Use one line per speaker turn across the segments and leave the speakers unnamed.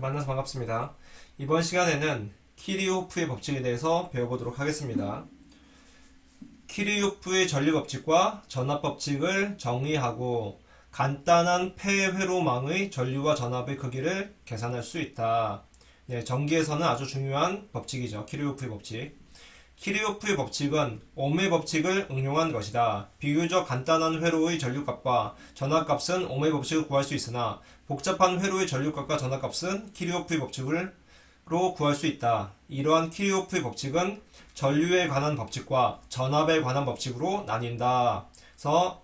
만나서 반갑습니다. 이번 시간에는 키리호프의 법칙에 대해서 배워보도록 하겠습니다. 키리호프의 전류법칙과 전압법칙을 정의하고 간단한 폐회로망의 전류와 전압의 크기를 계산할 수 있다. 네, 전기에서는 아주 중요한 법칙이죠. 키리호프의 법칙. 키리호프의 법칙은 옴의 법칙을 응용한 것이다. 비교적 간단한 회로의 전류값과 전압값은 옴의 법칙을 구할 수 있으나 복잡한 회로의 전류값과 전압값은 키리호프의 법칙으로 구할 수 있다. 이러한 키리호프의 법칙은 전류에 관한 법칙과 전압에 관한 법칙으로 나뉜다. 그래서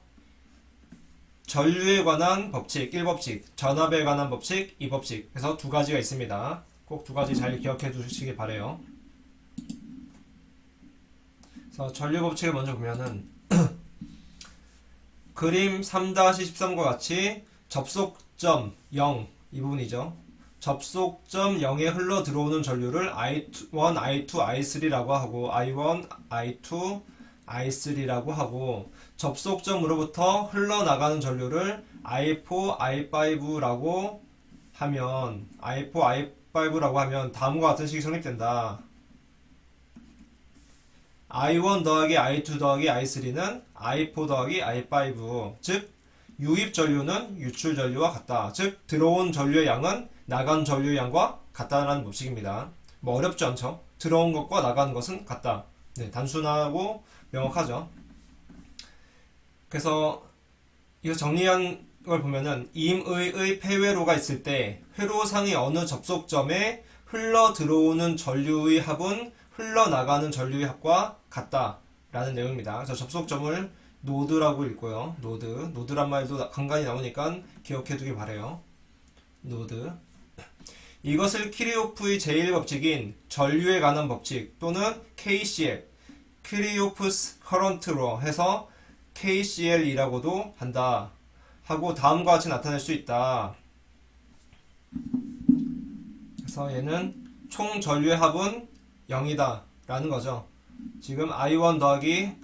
전류에 관한 법칙 1법칙, 전압에 관한 법칙 2법칙, 그래서 두 가지가 있습니다. 꼭 두 가지 잘 기억해 두시기 바래요. 그래서 전류 법칙을 먼저 보면은 그림 3-13과 같이 접속점 0, 이 부분이죠. 접속점 0에 흘러 들어오는 전류를 I1, I2, I3라고 하고 I1, I2, I3라고 하고 접속점으로부터 흘러나가는 전류를 I4, I5라고 하면 다음과 같은 식이 성립된다. I1 더하기 I2 더하기 I3는 I4 더하기 I5, 즉 유입 전류는 유출 전류와 같다. 즉 들어온 전류의 양은 나간 전류의 양과 같다라는 법칙입니다. 뭐 어렵지 않죠? 들어온 것과 나가는 것은 같다. 네, 단순하고 명확하죠. 그래서 이거 정리한 걸 보면은 임의의 폐회로가 있을 때 회로상의 어느 접속점에 흘러 들어오는 전류의 합은 흘러나가는 전류의 합과 같다라는 내용입니다. 그래서 접속점을 노드라고 읽고요. 노드란 말도 간간히 나오니까 기억해 두길 바래요. 노드. 이것을 키리호프의 제1법칙인 전류에 관한 법칙 또는 KCL, 키리호프스 커런트로 해서 KCL이라고도 한다. 하고 다음과 같이 나타낼 수 있다. 그래서 얘는 총 전류의 합은 0이다 라는 거죠. 지금 I1 더하기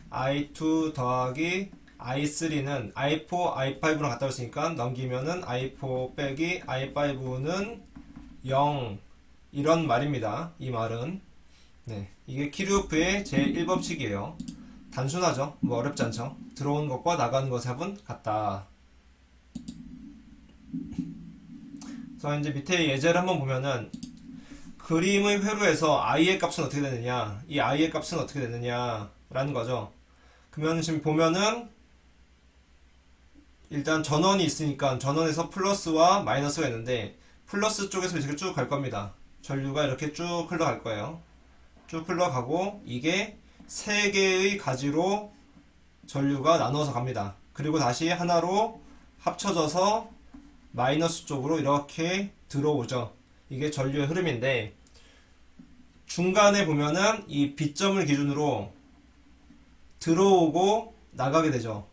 I2 더하기 I3는 I4, I5랑 같다고 했으니까 넘기면은 I4 빼기 I5는 0 이런 말입니다. 이 말은 네, 이게 키리호프의 제1법칙이에요. 단순하죠. 뭐 어렵지 않죠. 들어온 것과 나가는 것의 합은 같다. 그래서 이제 밑에 예제를 한번 보면은 그림의 회로에서 i의 값은 어떻게 되느냐, 이 i의 값은 어떻게 되느냐 라는 거죠. 그러면 지금 보면은 일단 전원이 있으니까 전원에서 플러스와 마이너스가 있는데 플러스 쪽에서 이렇게 쭉 갈 겁니다. 전류가 이렇게 쭉 흘러갈 거예요. 쭉 흘러가고 이게 세 개의 가지로 전류가 나눠서 갑니다. 그리고 다시 하나로 합쳐져서 마이너스 쪽으로 이렇게 들어오죠. 이게 전류의 흐름인데 중간에 보면은 이 B점을 기준으로 들어오고 나가게 되죠.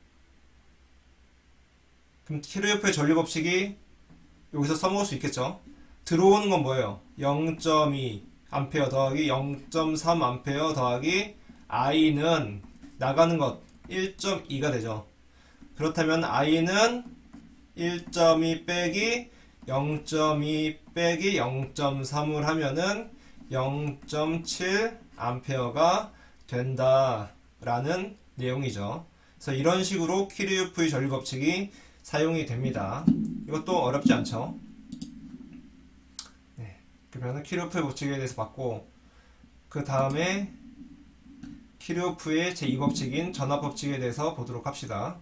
그럼 키르호프의 전류 법칙이 여기서 써먹을 수 있겠죠. 들어오는 건 뭐예요? 0.2 암페어 더하기 0.3 암페어 더하기 I는 나가는 것 1.2가 되죠. 그렇다면 I는 1.2 빼기 0.2 빼기 0.3을 하면은 0.7 암페어가 된다라는 내용이죠. 그래서 이런 식으로 키르호프의 전류 법칙이 사용이 됩니다. 이것도 어렵지 않죠. 네, 그러면 키르호프의 법칙에 대해서 봤고 그 다음에 키르호프의 제2법칙인 전압법칙에 대해서 보도록 합시다.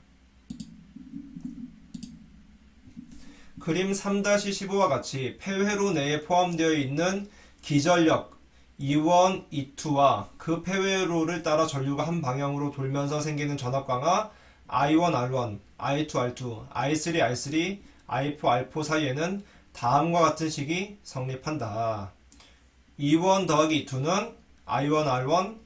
그림 3-15와 같이 폐회로 내에 포함되어 있는 기전력 E1, E2와 그 폐회로를 따라 전류가 한 방향으로 돌면서 생기는 전압 강하 I1, R1, I2, R2, I3, R3, I4, R4 사이에는 다음과 같은 식이 성립한다. E1 더하기 E2는 I1, R1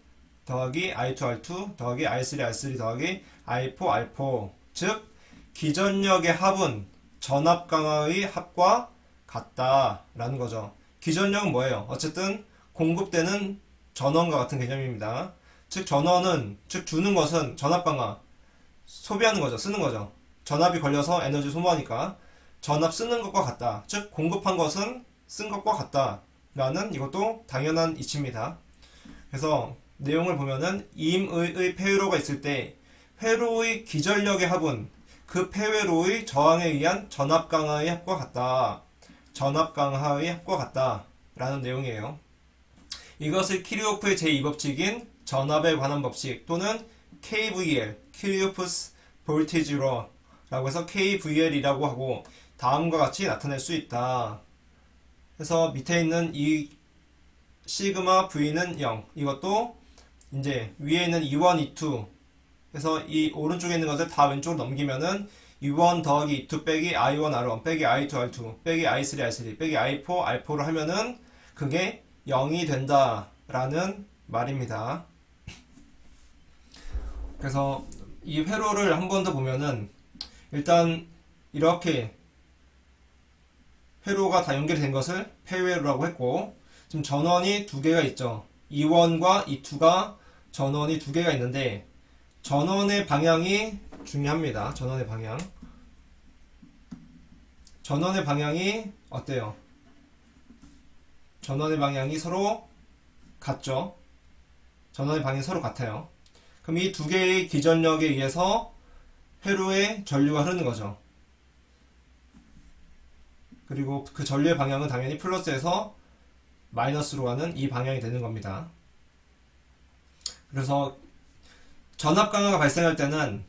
더하기 I2, R2 더하기 I3, R3 더하기 I4, R4, 즉 기전력의 합은 전압 강하의 합과 같다라는 거죠. 기전력은 뭐예요? 어쨌든 공급되는 전원과 같은 개념입니다. 즉 전원은, 즉 주는 것은 전압 강하, 소비하는 거죠. 쓰는 거죠. 전압이 걸려서 에너지 소모하니까 전압 쓰는 것과 같다. 즉 공급한 것은 쓴 것과 같다. 라는 이것도 당연한 이치입니다. 그래서 내용을 보면은 임의의 폐회로가 있을 때 회로의 기전력의 합은 그 폐회로의 저항에 의한 전압 강하의 합과 같다. 전압 강하의 합과 같다. 라는 내용이에요. 이것을 키르호프의 제2법칙인 전압에 관한 법칙 또는 KVL, 키르호프스 볼티지 러라고 해서 KVL이라고 하고 다음과 같이 나타낼 수 있다. 그래서 밑에 있는 이 시그마 V는 0. 이것도 이제 위에 있는 E1, E2 그래서 이 오른쪽에 있는 것을 다 왼쪽으로 넘기면은 E1 더하기 E2 빼기 I1, R1 빼기 I2, R2 빼기 I3, R3 빼기 I4, R4를 하면은 그게 0이 된다라는 말입니다. 그래서 이 회로를 한 번 더 보면은 일단 이렇게 회로가 다 연결이 된 것을 폐회로라고 했고 지금 전원이 두 개가 있죠. E1과 E2가 전원이 두 개가 있는데 전원의 방향이 중요합니다. 전원의 방향. 전원의 방향이 어때요? 전원의 방향이 서로 같죠? 전원의 방향이 서로 같아요. 그럼 이 두 개의 기전력에 의해서 회로에 전류가 흐르는 거죠. 그리고 그 전류의 방향은 당연히 플러스에서 마이너스로 가는 이 방향이 되는 겁니다. 그래서 전압 강화가 발생할 때는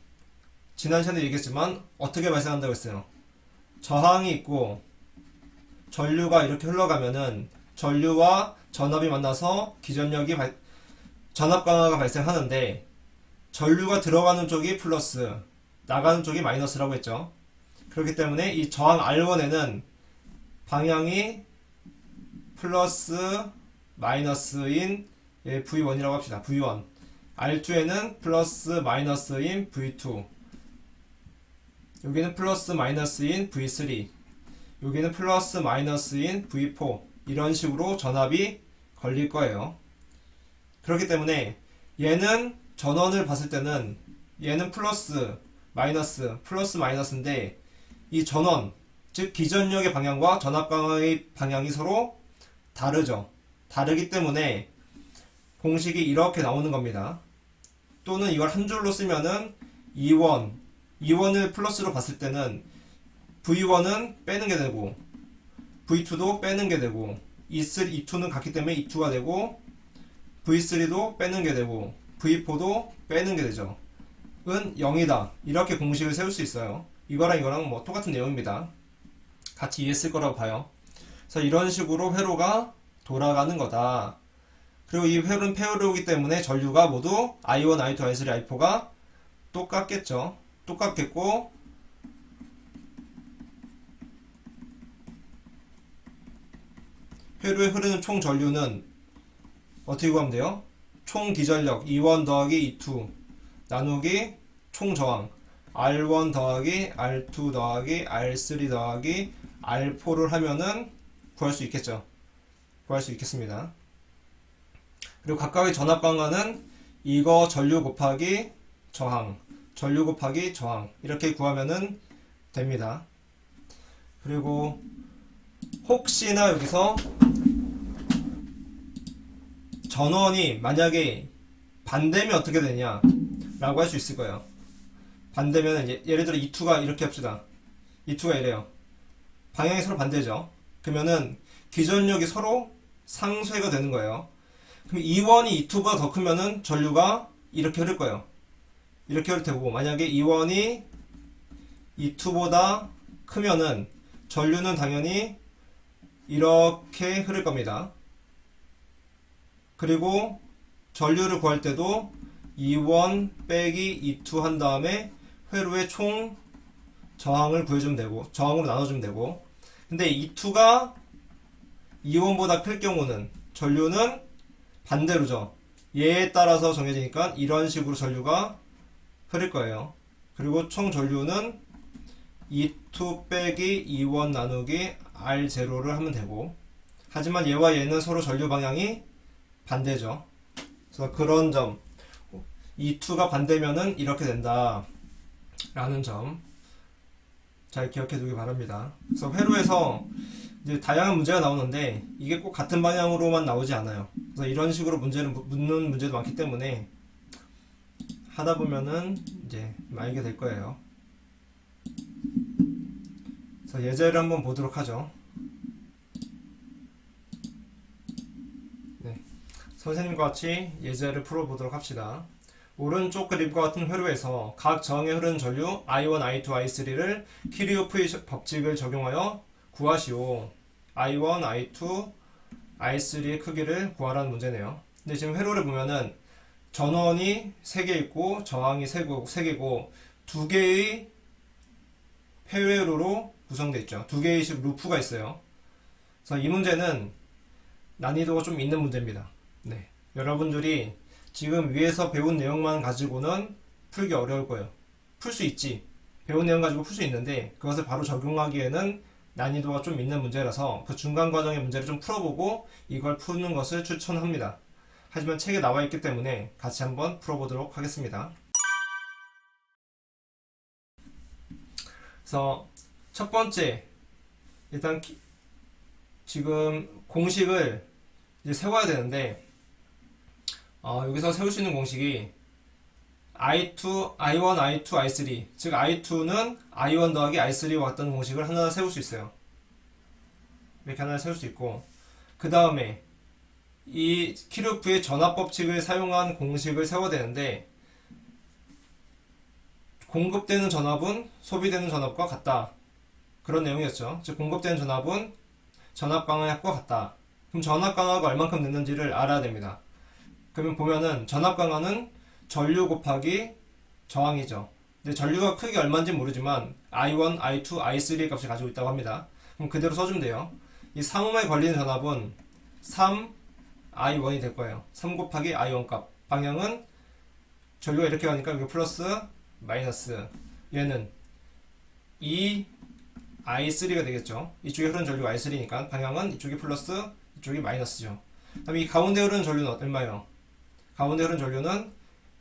지난 시간에 얘기했지만 어떻게 발생한다고 했어요? 저항이 있고 전류가 이렇게 흘러가면은 전류와 전압이 만나서 기전력이 전압 강화가 발생하는데 전류가 들어가는 쪽이 플러스 나가는 쪽이 마이너스라고 했죠. 그렇기 때문에 이 저항 R1에는 방향이 플러스 마이너스인 V1이라고 합시다. V1. R2에는 플러스 마이너스인 V2. 여기는 플러스 마이너스인 V3. 여기는 플러스 마이너스인 V4. 이런 식으로 전압이 걸릴 거예요. 그렇기 때문에 얘는 전원을 봤을 때는 얘는 플러스 마이너스인데 이 전원 즉 기전력의 방향과 전압 강화의 방향이 서로 다르죠. 다르기 때문에 공식이 이렇게 나오는 겁니다. 또는 이걸 한 줄로 쓰면은 E1을 플러스로 봤을 때는 V1은 빼는 게 되고 V2도 빼는 게 되고 E2는 같기 때문에 E2가 되고 V3도 빼는 게 되고 V4도 빼는 게 되죠. 은 0이다. 이렇게 공식을 세울 수 있어요. 이거랑 뭐 똑같은 내용입니다. 같이 이해했을 거라고 봐요. 그래서 이런 식으로 회로가 돌아가는 거다. 그리고 이 회로는 폐회로이기 때문에 전류가 모두 I1, I2, I3, I4가 똑같겠죠. 똑같겠고 회로에 흐르는 총 전류는 어떻게 구하면 돼요? 총 기전력 E1 더하기 E2 나누기 총 저항 R1 더하기 R2 더하기 R3 더하기 R4를 하면은 구할 수 있겠죠. 구할 수 있겠습니다. 그리고 각각의 전압 강화는 이거 전류 곱하기 저항 전류 곱하기 저항 이렇게 구하면은 됩니다. 그리고 혹시나 여기서 전원이 만약에 반대면 어떻게 되냐 라고 할 수 있을 거예요. 반대면 예를 들어 E2가 이렇게 합시다. E2가 이래요. 방향이 서로 반대죠. 그러면은 기전력이 서로 상쇄가 되는 거예요. 그럼 E1이 E2보다 더 크면은 전류가 이렇게 흐를 거예요. 이렇게 흐를 테고 만약에 E1이 E2보다 크면은 전류는 당연히 이렇게 흐를 겁니다. 그리고 전류를 구할 때도 E1 빼기 E2 한 다음에 회로의 총 저항을 구해주면 되고 저항으로 나눠주면 되고 근데 E2가 E1보다 클 경우는 전류는 반대로죠. 얘에 따라서 정해지니까 이런 식으로 전류가 흐를 거예요. 그리고 총 전류는 E2 빼기 E1 나누기 R0를 하면 되고 하지만 얘와 얘는 서로 전류 방향이 반대죠. 그래서 그런 점 E2가 반대면은 이렇게 된다 라는 점 잘 기억해 두기 바랍니다. 그래서 회로에서 이제 다양한 문제가 나오는데 이게 꼭 같은 방향으로만 나오지 않아요. 그래서 이런 식으로 문제를 묻는 문제도 많기 때문에 하다 보면은 이제 알게 될 거예요. 그래서 예제를 한번 보도록 하죠. 네. 선생님과 같이 예제를 풀어보도록 합시다. 오른쪽 그림과 같은 회로에서 각 저항에 흐르는 전류 I1, I2, I3를 키르호프의 법칙을 적용하여 구하시오. I1, I2, I3의 크기를 구하라는 문제네요. 근데 지금 회로를 보면은 전원이 3개 있고 저항이 3개고 2개의 폐회로로 구성되어 있죠. 2개의 루프가 있어요. 그래서 이 문제는 난이도가 좀 있는 문제입니다. 네. 여러분들이 지금 위에서 배운 내용만 가지고는 풀기 어려울 거예요. 풀 수 있지. 배운 내용 가지고 풀 수 있는데 그것을 바로 적용하기에는 난이도가 좀 있는 문제라서 그 중간 과정의 문제를 좀 풀어보고 이걸 푸는 것을 추천합니다. 하지만 책에 나와 있기 때문에 같이 한번 풀어보도록 하겠습니다. 그래서 첫 번째 일단 지금 공식을 이제 세워야 되는데 여기서 세울 수 있는 공식이 I1, I2, I3 즉 I2는 I1 더하기 I3와 같은 공식을 하나 세울 수 있어요. 이렇게 하나 세울 수 있고 그 다음에 이 키르호프의 전압 법칙을 사용한 공식을 세워야 되는데 공급되는 전압은 소비되는 전압과 같다. 그런 내용이었죠. 즉 공급되는 전압은 전압 강화약과 같다. 그럼 전압 강화가 얼만큼 됐는지를 알아야 됩니다. 그러면 보면은 전압 강화는 전류 곱하기 저항이죠. 근데 전류가 크기 얼마인지 모르지만 I1, I2, I3의 값을 가지고 있다고 합니다. 그럼 그대로 써주면 돼요. 이 3옴에 걸리는 전압은 3I1이 될 거예요. 3 곱하기 I1 값. 방향은 전류가 이렇게 가니까 여기 플러스 마이너스 얘는 2I3가 되겠죠. 이쪽에 흐르는 전류가 I3니까 방향은 이쪽이 플러스 이쪽이 마이너스죠. 그다음에 이 가운데 흐르는 전류는 얼마예요? 가운데 흐르는 전류는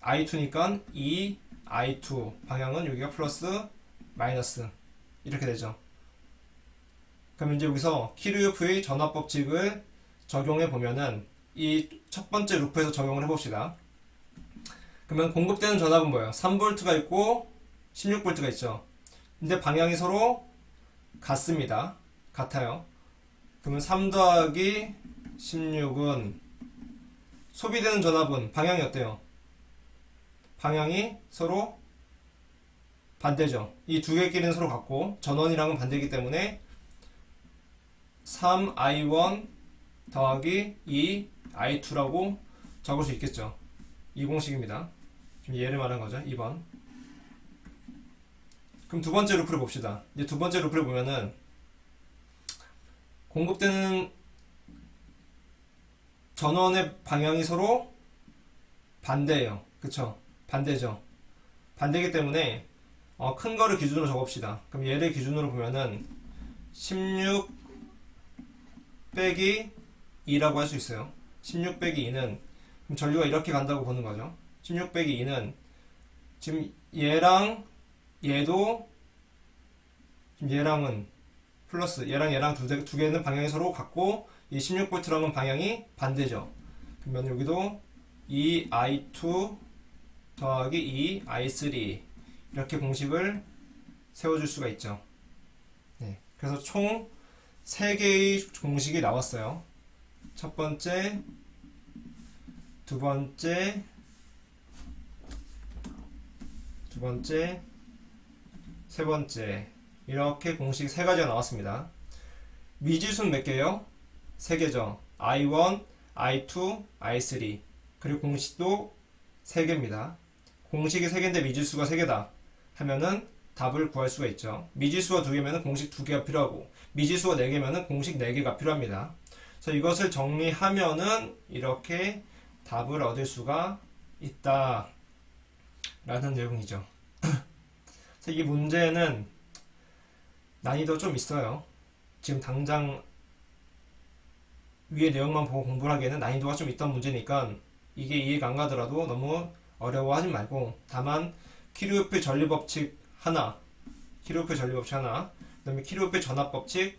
I2니까 2I2 방향은 여기가 플러스 마이너스 이렇게 되죠. 그럼 이제 여기서 키르호프의 전압 법칙을 적용해 보면은 이 첫 번째 루프에서 적용을 해봅시다. 그러면 공급되는 전압은 뭐예요? 3V가 있고 16V가 있죠. 근데 방향이 서로 같습니다. 같아요. 그러면 3 더하기 16은 소비되는 전압은 방향이 어때요? 방향이 서로 반대죠. 이 두 개끼리는 서로 같고 전원이랑은 반대이기 때문에 3I1 더하기 2I2라고 적을 수 있겠죠. 이 공식입니다. 지금 얘를 말한 거죠. 2번. 그럼 두 번째 루프를 봅시다. 이제 두 번째 루프를 보면은 공급되는 전원의 방향이 서로 반대예요. 그쵸? 반대죠. 반대이기 때문에 큰 거를 기준으로 적읍시다. 그럼 얘를 기준으로 보면은 16 빼기 2라고 할 수 있어요. 16 빼기 2는 그럼 전류가 이렇게 간다고 보는 거죠. 16 빼기 2는 지금 얘랑 얘도 지금 얘랑은 플러스 얘랑 두 개는 방향이 서로 같고 이 16V랑은 방향이 반대죠. 그러면 여기도 2I2 더하기 2I3 이렇게 공식을 세워줄 수가 있죠. 네, 그래서 총 3개의 공식이 나왔어요. 첫 번째, 두 번째, 세 번째 이렇게 공식 3가지가 나왔습니다. 미지수는 몇 개예요? 3개죠. I1, I2, I3 그리고 공식도 3개입니다. 공식이 3개인데 미지수가 3개다 하면은 답을 구할 수가 있죠. 미지수가 2개면 공식 2개가 필요하고 미지수가 4개면 공식 4개가 필요합니다. 그래서 이것을 정리하면은 이렇게 답을 얻을 수가 있다 라는 내용이죠. 그래서 이 문제는 난이도 좀 있어요. 지금 당장 위의 내용만 보고 공부를 하기에는 난이도가 좀 있던 문제니까 이게 이해가 안 가더라도 너무 어려워하지 말고 다만 키르호프의 전류 법칙 하나 키르호프의 전리법칙 하나, 그 다음에 키르호프의 전압법칙을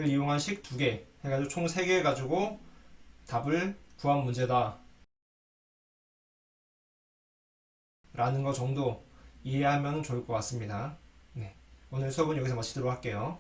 이용한 식 2개 해가지고 총 3개 가지고 답을 구한 문제다 라는 거 정도 이해하면 좋을 것 같습니다. 네, 오늘 수업은 여기서 마치도록 할게요.